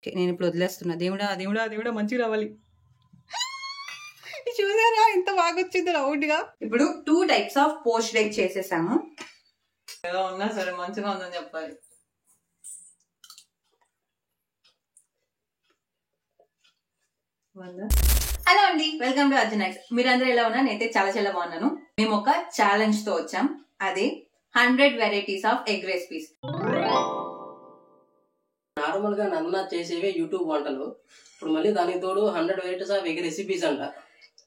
నేను ఇప్పుడు వదిలేస్తున్నా. దేవుడా దేవుడా దేవుడా మంచిగా రావాలి. చూసారా ఎంత బాగా వచ్చింది రౌండ్గా. ఇప్పుడు 2 టైప్స్ ఆఫ్ పోస్ట్ ఎగ్ చేసేసాము. ఎలా ఉన్నా సరే మంచిగా ఉందని చెప్పాలి. హలో అండి, వెల్కమ్ టు అర్జున్ ఎగ్స్. మీరందరూ ఎలా ఉన్నా? నేనైతే చాలా చాలా బాగున్నాను. మేము ఒక ఛాలెంజ్ తో వచ్చాం. అది 100 varieties of egg recipes. Normal గా నన్న చేసేవే యూట్యూబ్ వంటలు, ఇప్పుడు మళ్ళీ దానికి తోడు 100 వెరైటీస్ ఆఫ్ ఎగ్ రెసిపీస్ అంట.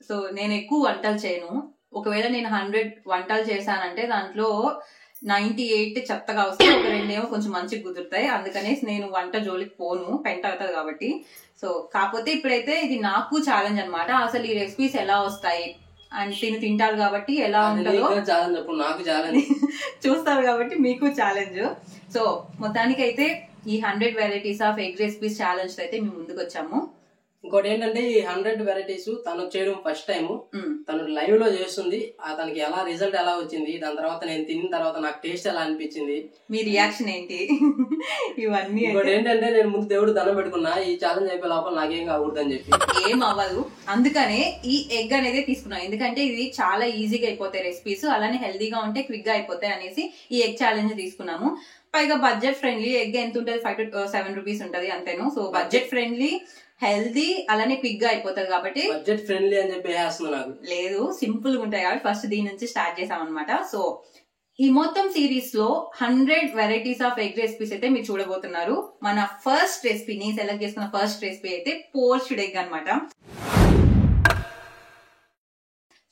సో నేను ఎక్కువ వంటలు చేయను. ఒకవేళ నేను 100 వంటలు చేశానంటే దాంట్లో 98 చెత్తగా వస్తాయి, ఒక 2 ఏమో కొంచెం మంచిగా కుదురుతాయి. అందుకనేసి నేను వంట జోలికి పోను, పెంట అవుతుంది కాబట్టి. సో కాకపోతే ఇప్పుడైతే ఇది నాకు ఛాలెంజ్ అనమాట. అసలు ఈ రెసిపీస్ ఎలా వస్తాయి అండ్ తింటారు కాబట్టి ఎలా ఉంటుందో నాకు ఛాలెంజ్ చూస్తారు కాబట్టి మీకు ఛాలెంజ్. సో మొత్తానికైతే ఈ 100 varieties of egg recipes challenge అయితే మేము ముందుకు వచ్చాము. ఇంకోటి ఏంటంటే ఈ 100 వెరైటీస్ తను చేయడం ఫస్ట్ టైం. తను లైవ్ లో చేస్తుంది. తనకి ఎలా రిజల్ట్ ఎలా వచ్చింది, దాని తర్వాత నేను తిన్న తర్వాత నాకు టేస్ట్ ఎలా అనిపించింది, మీ రియాక్షన్ ఏంటి, ఇవన్నీ. ఇంకోటి ఏంటంటే నేను ముందు దేవుడు దండం పెట్టుకున్నా, ఈ ఛాలెంజ్ అయిపోయే లోపల నాకేం కాకూడదు అని చెప్పి. ఏం అవ్వదు, అందుకనే ఈ ఎగ్ అనేది తీసుకున్నాం. ఎందుకంటే ఇది చాలా ఈజీగా అయిపోతాయి రెసిపీస్, అలానే హెల్దీగా ఉంటే క్విక్ గా అయిపోతాయి అనేసి ఈ ఎగ్ ఛాలెంజ్ తీసుకున్నాము. పైగా బడ్జెట్ ఫ్రెండ్లీ. ఎగ్ ఎంత ఉంటుంది? 5 to 7 రూపీస్ ఉంటుంది అంతేను. సో బడ్జెట్ ఫ్రెండ్లీ, హెల్దీ, అలానే క్విక్ గా అయిపోతుంది కాబట్టి. బడ్జెట్ ఫ్రెండ్లీ అని చెప్పి నాకు లేదు, సింపుల్ గా ఉంటాయి కాబట్టి ఫస్ట్ దీని నుంచి స్టార్ట్ చేసాం అనమాట. సో ఈ మొత్తం సిరీస్ లో 100 వెరైటీస్ ఆఫ్ ఎగ్ రెసిపీస్ అయితే మీరు చూడబోతున్నారు. మన ఫస్ట్ రెసిపీ, నేను సెలెక్ట్ చేసుకున్న ఫస్ట్ రెసిపీ అయితే పోచ్డ్ ఎగ్ అనమాట.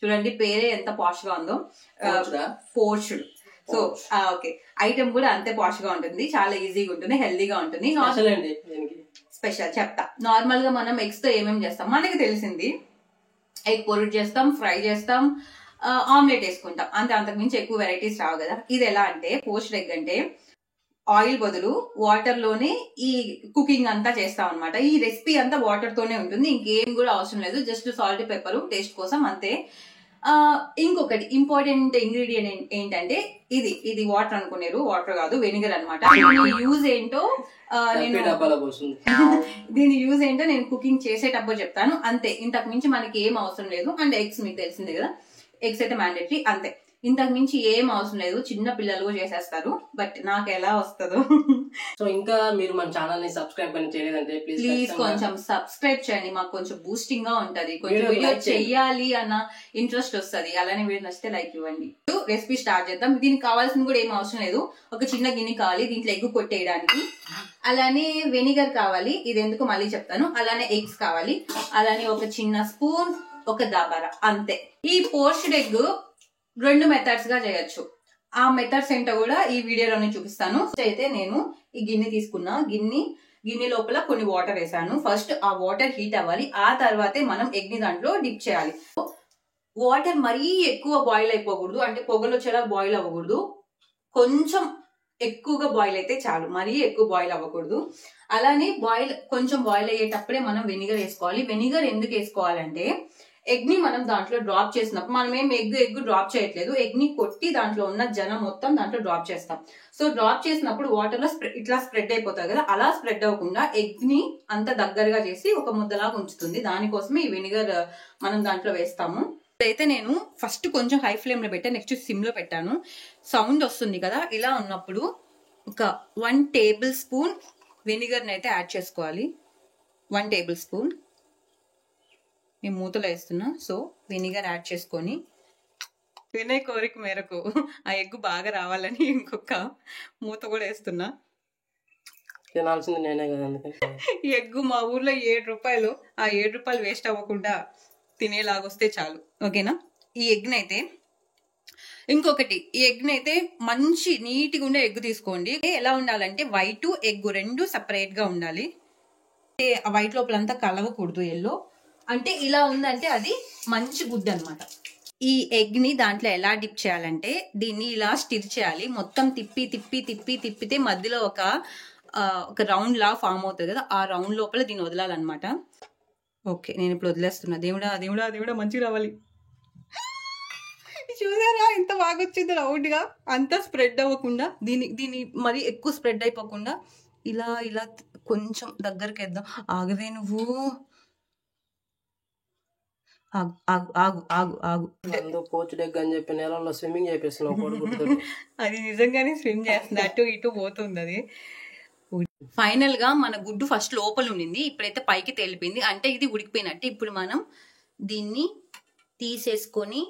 చూడండి పేరే ఎంత పాష్ గా ఉందో, పోచ్డ్. సో ఓకే, ఐటమ్ కూడా అంతే పాష్ గా ఉంటుంది, చాలా ఈజీగా ఉంటుంది, హెల్దీగా ఉంటుంది. స్పెషల్ చెప్తా. నార్మల్ గా మనం ఎగ్స్ తో ఏమేమి చేస్తాం మనకి తెలిసింది. ఎగ్ పొరుట్ చేస్తాం, ఫ్రై చేస్తాం, ఆమ్లెట్ వేసుకుంటాం, అంతే. అంతకుమించి ఎక్కువ వెరైటీస్ రావు కదా. ఇది ఎలా అంటే, పోచ్డ్ ఎగ్ అంటే ఆయిల్ బదులు వాటర్ లోనే ఈ కుకింగ్ అంతా చేస్తాం అనమాట. ఈ రెసిపీ అంతా వాటర్ తోనే ఉంటుంది, ఇంకేం కూడా అవసరం లేదు. జస్ట్ సాల్ట్, పెప్పర్ టేస్ట్ కోసం అంతే. ఇంకొకటి ఇంపార్టెంట్ ఇంగ్రీడియంట్ ఏంటంటే ఇది వాటర్ అనుకునేరు, వాటర్ కాదు, వెనిగర్ అనమాట. యూజ్ ఏంటో దీని యూజ్ ఏంటో నేను కుకింగ్ చేసేటప్పుడు చెప్తాను, అంతే. ఇంతకు మించి మనకి ఏం అవసరం లేదు. అండ్ ఎగ్స్ మీకు తెలిసిందే కదా, ఎగ్స్ అయితే మ్యాండేటరీ, అంతే. ఇంతకు మించి ఏం అవసరం లేదు, చిన్న పిల్లలు చేసేస్తారు. బట్ నాకు ఎలా వస్తుందో. సో ఇంకా మీరు మన ఛానల్ ని సబ్స్క్రైబ్ చేయలేదంటే ప్లీజ్ కొంచెం సబ్స్క్రైబ్ చేయండి, మాకు కొంచెం బూస్టింగ్ గా ఉంటది, కొంచెం వీడియో చెయ్యాలి అన్న ఇంట్రెస్ట్ వస్తుంది. అలానే వీడియో నచ్చితే లైక్ ఇవ్వండి. రెసిపీ స్టార్ట్ చేద్దాం. దీనికి కావాల్సింది కూడా ఏం అవసరం లేదు. ఒక చిన్న గిన్నె కావాలి, దీంట్లో ఎగ్ కొట్టేయడానికి. అలానే వెనిగర్ కావాలి, ఇది ఎందుకు మళ్ళీ చెప్తాను. అలానే ఎగ్స్ కావాలి, అలానే ఒక చిన్న స్పూన్, ఒక దాబారా, అంతే. ఈ పోచ్డ్ ఎగ్ 2 మెథడ్స్ గా చేయొచ్చు. ఆ మెథడ్స్ ఏంటో కూడా ఈ వీడియోలోనే చూపిస్తాను. అయితే నేను ఈ గిన్నె తీసుకున్నా, గిన్నె లోపల కొన్ని వాటర్ వేసాను. ఫస్ట్ ఆ వాటర్ హీట్ అవ్వాలి, ఆ తర్వాతే మనం ఎగ్ ని దాంట్లో డిప్ చేయాలి. వాటర్ మరీ ఎక్కువ బాయిల్ అయిపోకూడదు, అంటే పొగలు వచ్చేలా బాయిల్ అవ్వకూడదు. కొంచెం ఎక్కువగా బాయిల్ అయితే చాలు, మరీ ఎక్కువ బాయిల్ అవ్వకూడదు. అలానే కొంచెం బాయిల్ అయ్యేటప్పుడే మనం వెనిగర్ వేసుకోవాలి. వెనిగర్ ఎందుకు వేసుకోవాలంటే, ఎగ్ ని మనం దాంట్లో డ్రాప్ చేసినప్పుడు, మనం ఏం ఎగ్ డ్రాప్ చేయట్లేదు, ఎగ్ ని కొట్టి దాంట్లో ఉన్న జనం మొత్తం దాంట్లో డ్రాప్ చేస్తాం. సో డ్రాప్ చేసినప్పుడు వాటర్ లో ఇట్లా స్ప్రెడ్ అయిపోతుంది కదా, అలా స్ప్రెడ్ అవ్వకుండా ఎగ్ ని అంత దగ్గరగా చేసి ఒక ముద్దలాగా ఉంచుతుంది. దానికోసమే ఈ వెనిగర్ మనం దాంట్లో వేస్తాము. అయితే నేను ఫస్ట్ కొంచెం హై ఫ్లేమ్ లో పెట్టాను, నెక్స్ట్ సిమ్ లో పెట్టాను. సౌండ్ వస్తుంది కదా, ఇలా ఉన్నప్పుడు ఒక 1 టేబుల్ స్పూన్ వెనిగర్ ని అయితే యాడ్ చేసుకోవాలి. 1 టేబుల్ స్పూన్ నేను మూతలో వేస్తున్నా. సో వెనిగర్ యాడ్ చేసుకొని, వినయ్ కోరిక మేరకు ఆ ఎగ్ బాగా రావాలని ఇంకొక మూత కూడా వేస్తున్నా. తినాల్సింది నేనే కదా, ఈ ఎగ్ మా ఊర్లో 7 రూపాయలు. ఆ 7 రూపాయలు వేస్ట్ అవ్వకుండా తినేలాగొస్తే చాలు, ఓకేనా. ఈ ఎగ్ని అయితే ఇంకొకటి, ఈ ఎగ్ అయితే మంచి నీట్గా ఉండే ఎగ్ తీసుకోండి. ఎలా ఉండాలంటే వైట్ ఎగ్ 2 సెపరేట్ గా ఉండాలి. ఆ వైట్ లోపలంతా కలవకూడదు, ఎల్లో. అంటే ఇలా ఉందంటే అది మంచి గుడ్ అనమాట. ఈ ఎగ్ ని దాంట్లో ఎలా డిప్ చేయాలంటే, దీన్ని ఇలా స్టిర్ చేయాలి. మొత్తం తిప్పితే మధ్యలో ఒక రౌండ్ లా ఫామ్ అవుతుంది కదా, ఆ రౌండ్ లోపల దీన్ని వదలాలన్నమాట. ఓకే, నేను ఇప్పుడు వదిలేస్తున్నా. దేవుడా దేవుడా దేవుడా మంచిగా రావాలి. చూసారా ఎంత బాగా వచ్చింది రౌండ్ గా. అంతా స్ప్రెడ్ అవ్వకుండా, దీన్ని మరి ఎక్కువ స్ప్రెడ్ అయిపోకుండా ఇలా కొంచెం దగ్గరికి వేద్దాం. ఆగవే నువ్వు, ఆగు ఆగు ఆగు ఆగు ఆగు. పోచ్ ఎగ్ అని చెప్పి నీళ్ళలో స్విమ్మింగ్ చేపిస్తున్నావు కోడిగుడ్డుతో. అది నిజంగానే స్విమ్ చేస్తుంది, అటు ఇటు పోతుంది అది. ఫైనల్ గా మన గుడ్డు ఫస్ట్ లోపల ఉండింది, ఇప్పుడైతే పైకి తేలిపోయింది, అంటే ఇది ఉడికిపోయినట్టు. ఇప్పుడు మనం దీన్ని తీసేసుకొని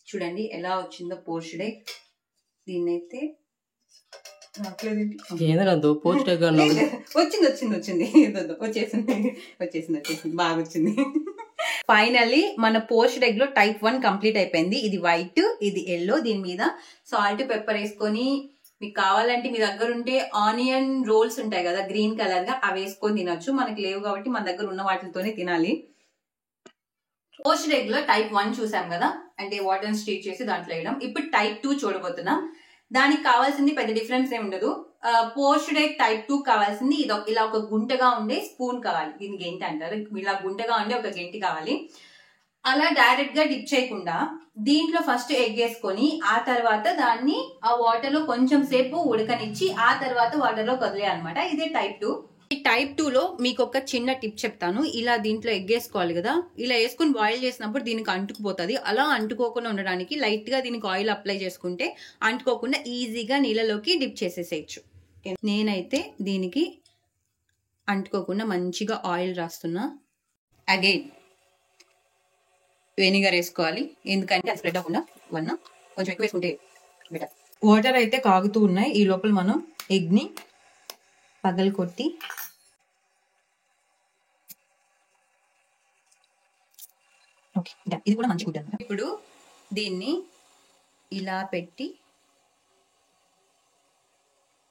చూడండి ఎలా వచ్చిందో పోర్షన్ ఎగ్. దీన్నైతే పోచ్ ఎగ్ వచ్చింది వచ్చింది వచ్చింది వచ్చేసింది వచ్చేసింది వచ్చేసింది బాగా వచ్చింది. ఫైనల్లీ మన పోర్షన్ ఎగ్ లో టైప్ 1 కంప్లీట్ అయిపోయింది. ఇది వైట్, ఇది ఎల్లో. దీని మీద సాల్ట్ పెప్పర్ వేసుకొని, మీకు కావాలంటే మీ దగ్గర ఉంటే ఆనియన్ రోల్స్ ఉంటాయి కదా గ్రీన్ కలర్ గా, అవి వేసుకొని తినొచ్చు. మనకి లేవు కాబట్టి మన దగ్గర ఉన్న వాటితోనే తినాలి. పోర్షన్ ఎగ్ లో టైప్ 1 చూసాం కదా, అంటే వాటర్ స్టీట్ చేసి దాంట్లో వేయడం. ఇప్పుడు టైప్ 2 చూడబోతున్నాం. దానికి కావాల్సింది పెద్ద డిఫరెన్స్ ఏమి ఉండదు. పోర్షన్ ఎగ్ టైప్ 2 కావాల్సింది ఇలా ఒక గుంటగా ఉండే స్పూన్ కావాలి, దీన్ని గెంటి అంటారు. ఇలా గుంటగా ఉండే ఒక గెంటి కావాలి. అలా డైరెక్ట్ గా డిప్ చేయకుండా దీంట్లో ఫస్ట్ ఎగ్ వేసుకొని, ఆ తర్వాత దాన్ని ఆ వాటర్ లో కొంచెం సేపు ఉడకనిచ్చి, ఆ తర్వాత వాటర్ లో వదిలేయాలన్నమాట. ఇదే టైప్ 2. ఈ టైప్ 2 లో మీకు ఒక చిన్న టిప్ చెప్తాను. ఇలా దీంట్లో ఎగ్ వేసుకోవాలి కదా, ఇలా వేసుకుని బాయిల్ చేసినప్పుడు దీనికి అంటుకుపోతుంది. అలా అంటుకోకుండా ఉండడానికి లైట్ గా దీనికి ఆయిల్ అప్లై చేసుకుంటే అంటుకోకుండా ఈజీగా నీళ్ళలోకి డిప్ చేసేసేయచ్చు. నేనైతే దీనికి అంటుకోకుండా మంచిగా ఆయిల్ రాస్తున్నా. అగైన్ వెనిగర్ వేసుకోవాలి, ఎందుకంటే అది స్ప్రెడ్ అవ్వకుండా. కొంచెం ఎక్కువ వేసుకుంటే బెటర్. వాటర్ అయితే కాగుతూ ఉన్నాయి, ఈ లోపల మనం ఎగ్ ని పగలు కొట్టి ఇది కూడా మంచి గుడ్ అన్నమాట. ఇప్పుడు దీన్ని ఇలా పెట్టి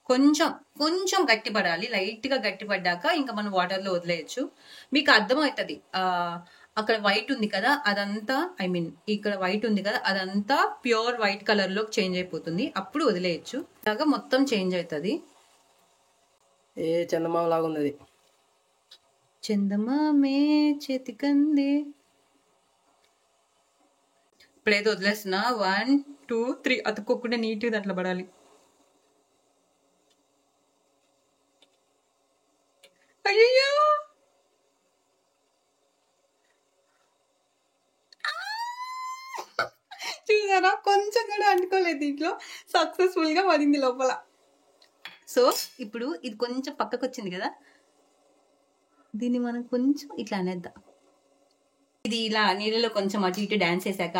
కొంచెం కొంచెం గట్టిపడాలి. లైట్ గా గట్టిపడ్డాక ఇంకా మనం వాటర్ లో వదిలేయచ్చు. మీకు అర్థమవుతుంది, అక్కడ వైట్ ఉంది కదా అదంతా, ఐ మీన్ ఇక్కడ వైట్ ఉంది కదా అదంతా ప్యూర్ వైట్ కలర్ లోకి చేంజ్ అయిపోతుంది. అప్పుడు వదిలేయచ్చు. ఇలాగా మొత్తం చేంజ్ అవుతుంది. ఏ చందమామ లాగా ఉంది, చందమామే చేతికంది. ఇప్పుడైతే వదిలేస్తున్నా. 1 2 3 అతుక్కోకుండా నీట్గా దాంట్లో పడాలి. అయ్యో చూసారా, కొంచెం కూడా అంటుకోలేదు, దీంట్లో సక్సెస్ఫుల్ గా పడింది లోపల. సో ఇప్పుడు ఇది కొంచెం పక్కకు వచ్చింది కదా, దీన్ని మనం కొంచెం ఇట్లా అనేద్దాం. ఇది ఇలా నీళ్ళలో కొంచెం అటు ఇటు డాన్స్ వేసాక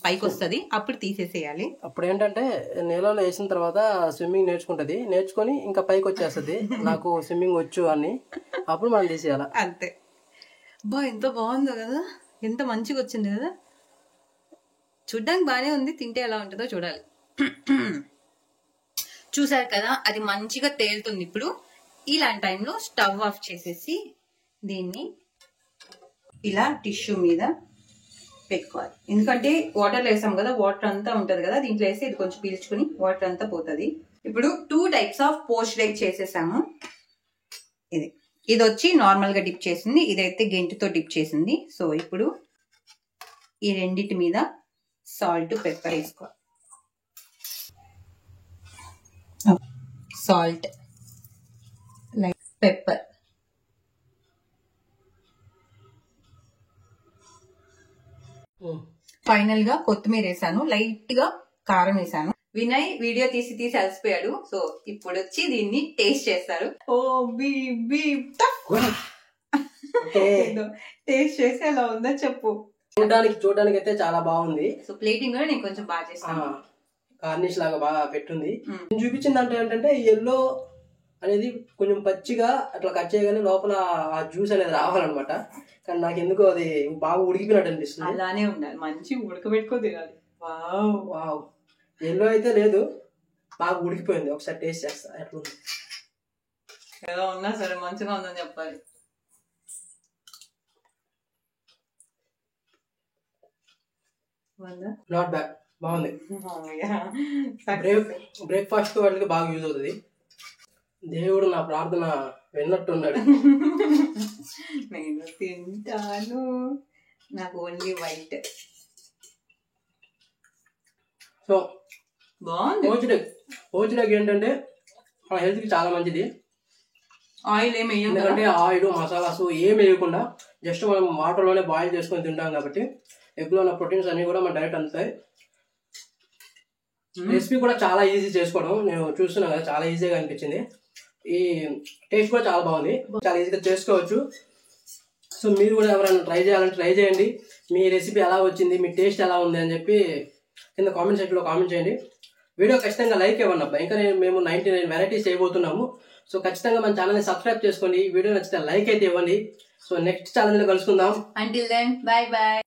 పైకి వస్తుంది, అప్పుడు తీసేసేయాలి. అప్పుడు ఏంటంటే నీళ్ళలో వేసిన తర్వాత స్విమ్మింగ్ నేర్చుకుంటది, నేర్చుకొని ఇంకా పైకి వచ్చేస్తుంది నాకు స్విమ్మింగ్ వచ్చు అని, అప్పుడు మనం తీసేయాలి అంతే. ఎంత బాగుందో కదా, ఎంత మంచిగా వచ్చింది కదా. చూడ్డానికి బాగానే ఉంది, తింటే ఎలా ఉంటుందో చూడాలి. చూసారు కదా, అది మంచిగా తేలుతుంది. ఇప్పుడు ఇలాంటి టైంలో స్టవ్ ఆఫ్ చేసేసి దీన్ని ఇలా టిష్యూ మీద పెట్టుకోవాలి. ఎందుకంటే వాటర్లో వేసాం కదా, వాటర్ అంతా ఉంటది కదా, దీంట్లో వేస్తే ఇది కొంచెం పీల్చుకుని వాటర్ అంతా పోతుంది. ఇప్పుడు 2 టైప్స్ ఆఫ్ పోచ్డ్ ఎగ్ చేసేసాము. ఇది వచ్చి నార్మల్ గా డిప్ చేసింది, ఇదైతే గెంటితో డిప్ చేసింది. సో ఇప్పుడు ఈ రెండిటి మీద సాల్ట్ పెప్పర్ వేసుకోవాలి. సాల్ట్ లైక్ పెప్పర్, ఫైనల్ గా కొత్తిమీర వేసాను, లైట్ గా కారం వేసాను. వినయ్ వీడియో తీసి అలసిపోయాడు. సో ఇప్పుడు వచ్చి దీన్ని టేస్ట్ చేస్తారు. ఓ టేస్ట్ చేసి ఎలా ఉందో చెప్పు. చూడడానికి అయితే చాలా బాగుంది. సో ప్లేటింగ్ కూడా నేను కొంచెం బాగా చేస్తాను, గార్నిష్ లాగా బాగా పెట్టుంది. నేను చూపించింది అంటే ఏంటంటే ఎల్లో అనేది కొంచెం పచ్చిగా అట్లా కట్ చేయగానే లోపల ఆ జ్యూస్ అనేది రావాలన్నమాట. కానీ నాకు ఎందుకో అది బాగా ఉడికిపోయినట్టు అనిపిస్తుంది. అలానే ఉండాలి, మంచి ఉడకబెట్టుకో తినాలి. వావ్ వావ్, ఎల్లో అయితే లేదు, బాగా ఉడికిపోయింది. ఒకసారి టేస్ట్ చేస్తా ఎట్లుంది. ఎలా ఉన్నా సరే మంచిగా ఉందని చెప్పాలి. నాట్ బ్యాడ్, బాగుంది. బ్రేక్ఫాస్ట్ వాళ్ళకి బాగా యూజ్ అవుతుంది. దేవుడు నా ప్రార్థన విన్నట్టున్నాడు. నేను తింటాను, నాకు ఓన్లీ వైట్. సో బాగుంది. పోచ్డ్ ఎగ్ ఏంటంటే మన హెల్త్కి చాలా మంచిది. ఆయిల్ ఏమి వేయం కదా. ఎందుకంటే ఆయిల్ మసాలాస్ ఏం వేయకుండా జస్ట్ మనం వాటర్లోనే బాయిల్ చేసుకొని తింటాం కాబట్టి ఎగ్లో ఉన్న ప్రోటీన్స్ అన్ని కూడా మన డైరెక్ట్ అందుతాయి. రెసిపీ కూడా చాలా ఈజీ చేసుకోవడం, నేను చూస్తున్నాను కదా, చాలా ఈజీగా అనిపించింది. ఈ టేస్ట్ కూడా చాలా బాగుంది, చాలా ఈజీగా చేసుకోవచ్చు. సో మీరు కూడా ఎవరైనా ట్రై చేయాలంటే ట్రై చేయండి. మీ రెసిపీ ఎలా వచ్చింది, మీ టేస్ట్ ఎలా ఉంది అని చెప్పి కింద కామెంట్ సెక్షన్లో కామెంట్ చేయండి. వీడియో ఖచ్చితంగా లైక్ ఇవ్వండి అబ్బా. ఇంకా మేము 99 వెరైటీస్ చేయబోతున్నాము. సో ఖచ్చితంగా మన ఛానల్ని సబ్స్క్రైబ్ చేసుకోండి. వీడియో నచ్చితే లైక్ అయితే ఇవ్వండి. సో నెక్స్ట్ ఛానల్ లో కలుసుకుందాం. Until then, bye bye.